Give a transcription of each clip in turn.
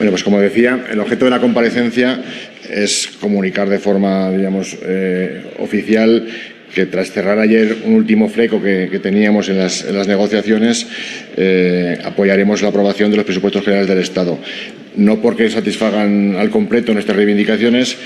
Bueno, pues como decía, el objeto de la comparecencia es comunicar de forma, digamos, oficial que tras cerrar ayer un último fleco que teníamos en las negociaciones, apoyaremos la aprobación de los presupuestos generales del Estado. No porque satisfagan al completo nuestras reivindicaciones,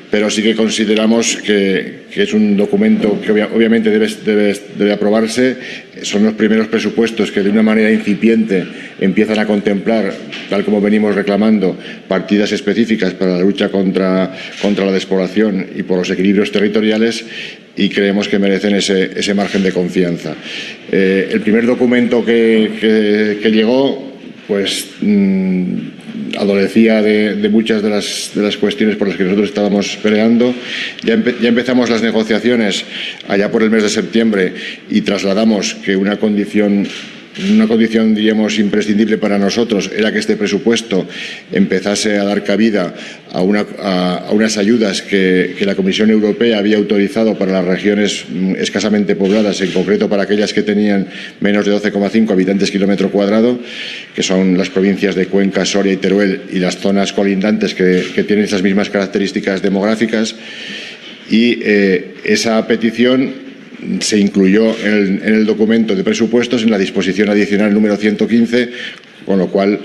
pero sí que consideramos que es un documento que obviamente debe aprobarse. Son los primeros presupuestos que de una manera incipiente empiezan a contemplar, tal como venimos reclamando, partidas específicas para la lucha contra la despoblación y por los equilibrios territoriales, y creemos que merecen ese margen de confianza. El primer documento que llegó, pues adolecía de muchas de las cuestiones por las que nosotros estábamos peleando. Ya empezamos las negociaciones allá por el mes de septiembre y trasladamos que una condición, diríamos, imprescindible para nosotros era que este presupuesto empezase a dar cabida a unas ayudas que la Comisión Europea había autorizado para las regiones escasamente pobladas, en concreto para aquellas que tenían menos de 12,5 habitantes kilómetro cuadrado, que son las provincias de Cuenca, Soria y Teruel, y las zonas colindantes que tienen esas mismas características demográficas. Y esa petición se incluyó en el documento de presupuestos en la disposición adicional número 115, con lo cual,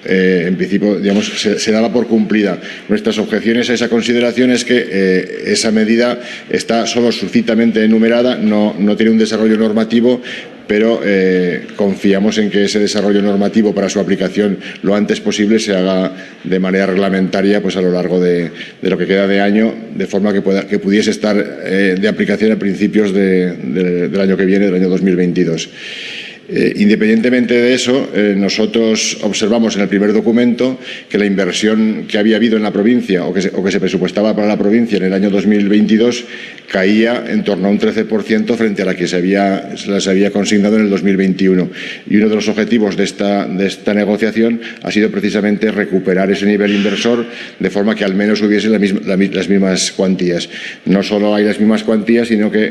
en principio, digamos, se daba por cumplida. Nuestras objeciones a esa consideración es que esa medida está solo sucintamente enumerada, no tiene un desarrollo normativo, pero confiamos en que ese desarrollo normativo para su aplicación lo antes posible se haga de manera reglamentaria, pues a lo largo de lo que queda de año, de forma que pudiese estar de aplicación a principios del año que viene, del año 2022. Independientemente de eso, nosotros observamos en el primer documento que la inversión que había habido en la provincia o que se presupuestaba para la provincia en el año 2022 caía en torno a un 13% frente a la que se las había consignado en el 2021. Y uno de los objetivos de esta negociación ha sido precisamente recuperar ese nivel inversor de forma que al menos hubiese las mismas cuantías. No solo hay las mismas cuantías, sino que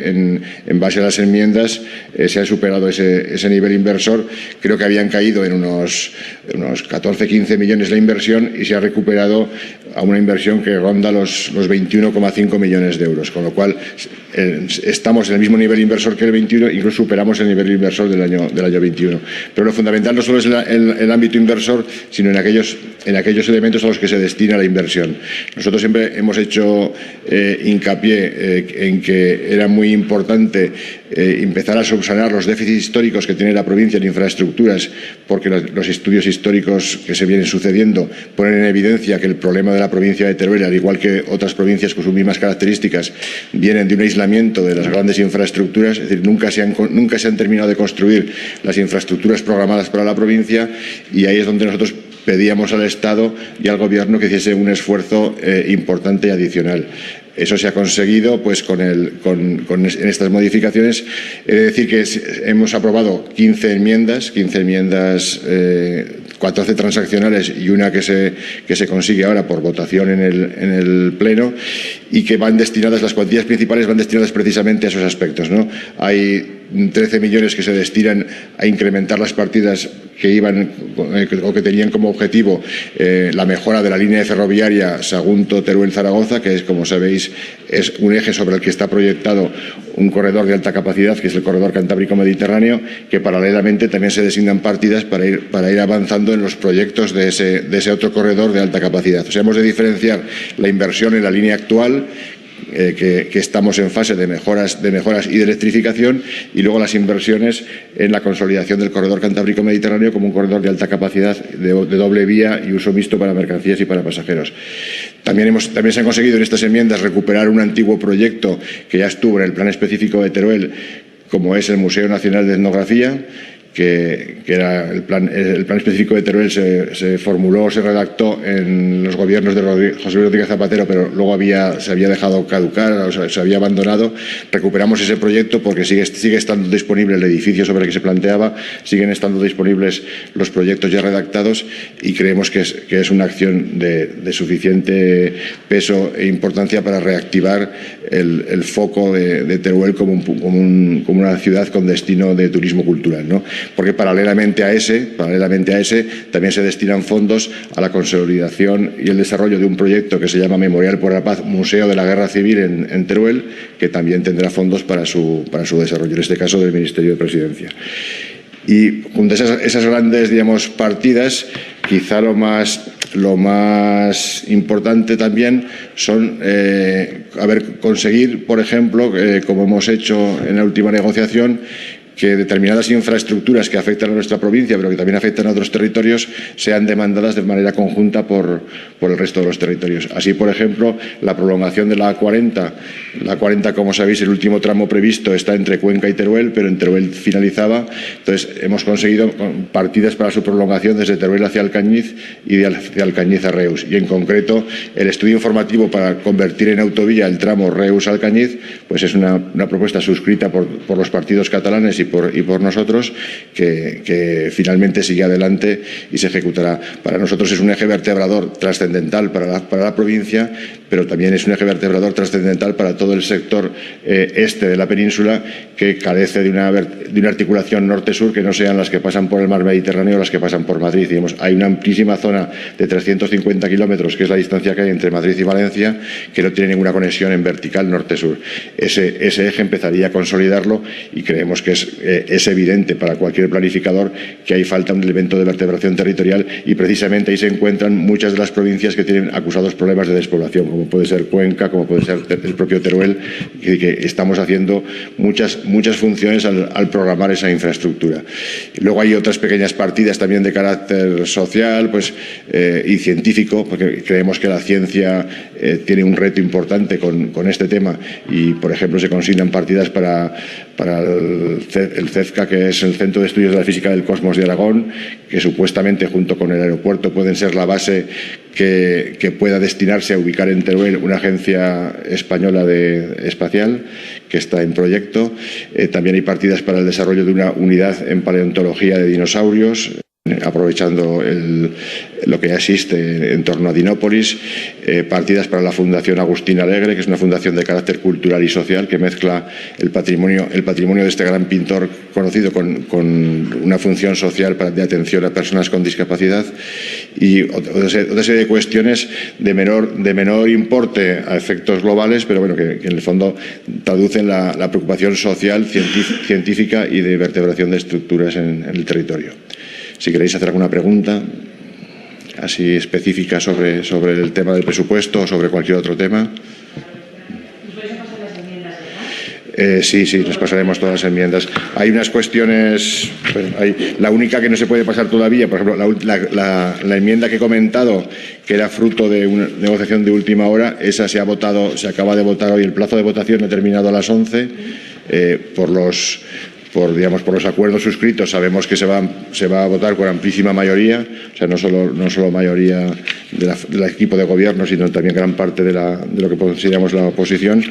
en base a las enmiendas se ha superado ese nivel inversor. Creo que habían caído en unos 14-15 millones la inversión y se ha recuperado a una inversión que ronda los 21,5 millones de euros, con lo cual estamos en el mismo nivel inversor que el 21, incluso superamos el nivel inversor del año 21. Pero lo fundamental no solo es el ámbito inversor, sino en aquellos elementos a los que se destina la inversión. Nosotros siempre hemos hecho hincapié en que era muy importante empezar a subsanar los déficits históricos que tiene la provincia en infraestructuras, porque los estudios históricos que se vienen sucediendo ponen en evidencia que el problema de la provincia de Teruel, al igual que otras provincias con sus mismas características, vienen de un aislamiento de las grandes infraestructuras. Es decir, nunca se han terminado de construir las infraestructuras programadas para la provincia, y ahí es donde nosotros pedíamos al Estado y al Gobierno que hiciese un esfuerzo importante y adicional. Eso se ha conseguido pues en estas modificaciones. He de decir que hemos aprobado 15 enmiendas, 14 transaccionales y una que se consigue ahora por votación en el Pleno, y que van destinadas, las cuantías principales van destinadas precisamente a esos aspectos, ¿no? Hay 13 millones que se destinan a incrementar las partidas que iban o que tenían como objetivo la mejora de la línea ferroviaria Sagunto-Teruel-Zaragoza, que es, como sabéis, es un eje sobre el que está proyectado un corredor de alta capacidad, que es el corredor Cantábrico-Mediterráneo, que paralelamente también se designan partidas para ir avanzando en los proyectos de ese otro corredor de alta capacidad. O sea, hemos de diferenciar la inversión en la línea actual, que estamos en fase de mejoras y de electrificación, y luego las inversiones en la consolidación del corredor Cantábrico-Mediterráneo como un corredor de alta capacidad de doble vía y uso mixto para mercancías y para pasajeros. También se han conseguido en estas enmiendas recuperar un antiguo proyecto que ya estuvo en el plan específico de Teruel, como es el Museo Nacional de Etnografía, que era el plan específico de Teruel. Se formuló, se redactó en los gobiernos de José Luis Rodríguez Zapatero, pero luego se había dejado caducar, o sea, se había abandonado. Recuperamos ese proyecto porque sigue estando disponible el edificio sobre el que se planteaba, siguen estando disponibles los proyectos ya redactados, y creemos que es una acción de suficiente peso e importancia para reactivar el foco de Teruel como una ciudad con destino de turismo cultural, ¿no? porque paralelamente a ese también se destinan fondos a la consolidación y el desarrollo de un proyecto que se llama Memorial por la Paz, Museo de la Guerra Civil en Teruel, que también tendrá fondos para su desarrollo, en este caso del Ministerio de Presidencia. Y junto a esas grandes, digamos, partidas, quizá lo más importante también son conseguir, por ejemplo, como hemos hecho en la última negociación, que determinadas infraestructuras que afectan a nuestra provincia, pero que también afectan a otros territorios, sean demandadas de manera conjunta por el resto de los territorios. Así, por ejemplo, la prolongación de la A40. La A40, como sabéis, el último tramo previsto está entre Cuenca y Teruel, pero en Teruel finalizaba. Entonces, hemos conseguido partidas para su prolongación desde Teruel hacia Alcañiz y de Alcañiz a Reus. Y, en concreto, el estudio informativo para convertir en autovía el tramo Reus-Alcañiz, pues es una propuesta suscrita por los partidos catalanes y por nosotros, que finalmente sigue adelante y se ejecutará. Para nosotros es un eje vertebrador trascendental para la provincia, pero también es un eje vertebrador trascendental para todo el sector este de la península, que carece de una articulación norte-sur que no sean las que pasan por el mar Mediterráneo o las que pasan por Madrid. Digamos, hay una amplísima zona de 350 kilómetros, que es la distancia que hay entre Madrid y Valencia, que no tiene ninguna conexión en vertical norte-sur. Ese eje empezaría a consolidarlo, y creemos que es evidente para cualquier planificador que ahí falta un elemento de vertebración territorial, y precisamente ahí se encuentran muchas de las provincias que tienen acusados problemas de despoblación, como puede ser Cuenca, como puede ser el propio Teruel, que estamos haciendo muchas funciones al programar esa infraestructura. Luego hay otras pequeñas partidas también de carácter social y científico, porque creemos que la ciencia tiene un reto importante con este tema, y, por ejemplo, se consignan partidas para el CEFCA, que es el Centro de Estudios de la Física del Cosmos de Aragón, que supuestamente, junto con el aeropuerto, pueden ser la base que pueda destinarse a ubicar en Teruel una agencia española espacial, que está en proyecto. También hay partidas para el desarrollo de una unidad en paleontología de dinosaurios, aprovechando lo que ya existe en torno a Dinópolis. Partidas para la Fundación Agustín Alegre, que es una fundación de carácter cultural y social, que mezcla el patrimonio de este gran pintor conocido con una función social de atención a personas con discapacidad, y otra serie de cuestiones de menor importe a efectos globales, pero bueno, que en el fondo traducen la preocupación social, científica y de vertebración de estructuras en el territorio. Si queréis hacer alguna pregunta así específica sobre el tema del presupuesto o sobre cualquier otro tema. ¿Nos vais a pasar las enmiendas? Sí, les pasaremos todas las enmiendas. Hay unas cuestiones, la única que no se puede pasar todavía, por ejemplo, la enmienda que he comentado, que era fruto de una negociación de última hora, esa se acaba de votar hoy. El plazo de votación ha terminado a las 11. Por los acuerdos suscritos sabemos que se va a votar con amplísima mayoría, o sea, no solo mayoría del equipo de gobierno, sino también gran parte de lo que consideramos la oposición,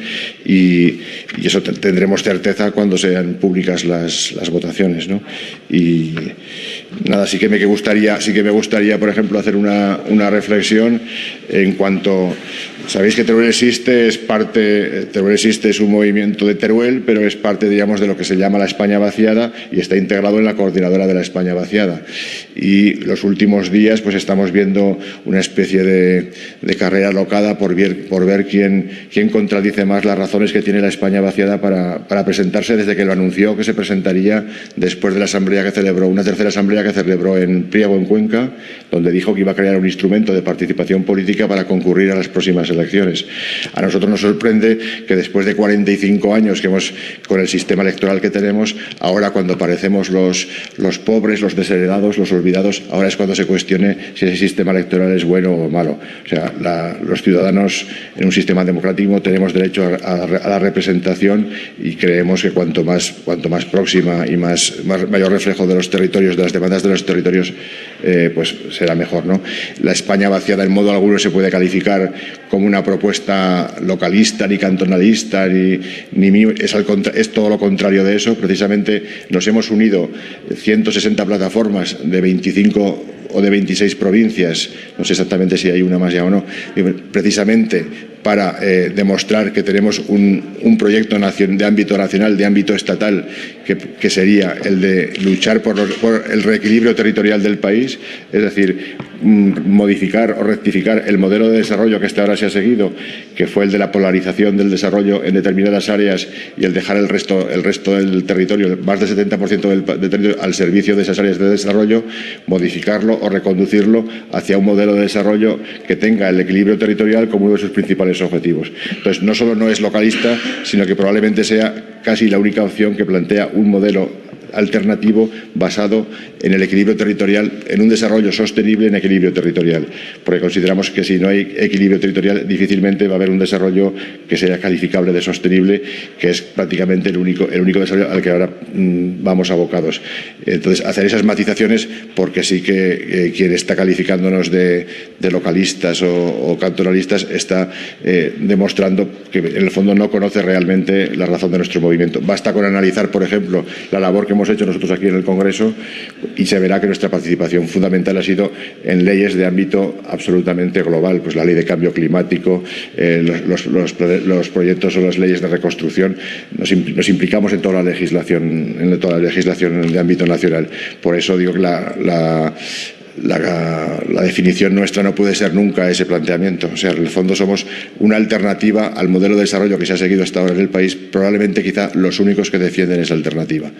y eso tendremos certeza cuando sean públicas las votaciones, ¿no? Y nada, sí que me gustaría, por ejemplo, hacer una reflexión en cuanto. Sabéis que Teruel existe, es un movimiento de Teruel, pero es parte, digamos, de lo que se llama la España vaciada, y está integrado en la coordinadora de la España vaciada. Y los últimos días pues estamos viendo una especie de carrera alocada por ver quién contradice más las razones que tiene la España vaciada para presentarse, desde que lo anunció que se presentaría después de la asamblea que celebró, una tercera asamblea que celebró en Priego, en Cuenca, donde dijo que iba a crear un instrumento de participación política para concurrir a las próximas elecciones. A nosotros nos sorprende que después de 45 años con el sistema electoral que tenemos, ahora, cuando parecemos los pobres, los desheredados, los olvidados, ahora es cuando se cuestione si ese sistema electoral es bueno o malo. O sea, los ciudadanos en un sistema democrático tenemos derecho a la representación, y creemos que cuanto más próxima y mayor reflejo de los territorios, de las demandas de los territorios, pues será mejor, ¿no? La España vaciada en modo alguno se puede calificar como una propuesta localista, ni cantonalista, es todo lo contrario de eso. Precisamente nos hemos unido 160 plataformas de 25 o de 26 provincias, no sé exactamente si hay una más ya o no, precisamente para demostrar que tenemos un proyecto de ámbito nacional, de ámbito estatal, que sería el de luchar por el reequilibrio territorial del país, es decir, modificar o rectificar el modelo de desarrollo que hasta ahora se ha seguido, que fue el de la polarización del desarrollo en determinadas áreas y el dejar el resto del territorio, más del 70% del territorio, al servicio de esas áreas de desarrollo, modificarlo o reconducirlo hacia un modelo de desarrollo que tenga el equilibrio territorial como uno de sus principales objetivos. Entonces, no solo no es localista, sino que probablemente sea casi la única opción que plantea un modelo alternativo basado en el equilibrio territorial, en un desarrollo sostenible en equilibrio territorial, porque consideramos que si no hay equilibrio territorial difícilmente va a haber un desarrollo que sea calificable de sostenible, que es prácticamente el único desarrollo al que ahora vamos abocados. Entonces, hacer esas matizaciones, porque sí que quien está calificándonos de localistas o cantonalistas está demostrando que en el fondo no conoce realmente la razón de nuestro movimiento. Basta con analizar, por ejemplo, la labor que hemos hecho nosotros aquí en el Congreso y se verá que nuestra participación fundamental ha sido en leyes de ámbito absolutamente global, pues la ley de cambio climático, los proyectos o las leyes de reconstrucción. Nos implicamos en toda la legislación, de ámbito nacional. Por eso digo que la definición nuestra no puede ser nunca ese planteamiento. O sea, en el fondo somos una alternativa al modelo de desarrollo que se ha seguido hasta ahora en el país, probablemente quizá los únicos que defienden esa alternativa.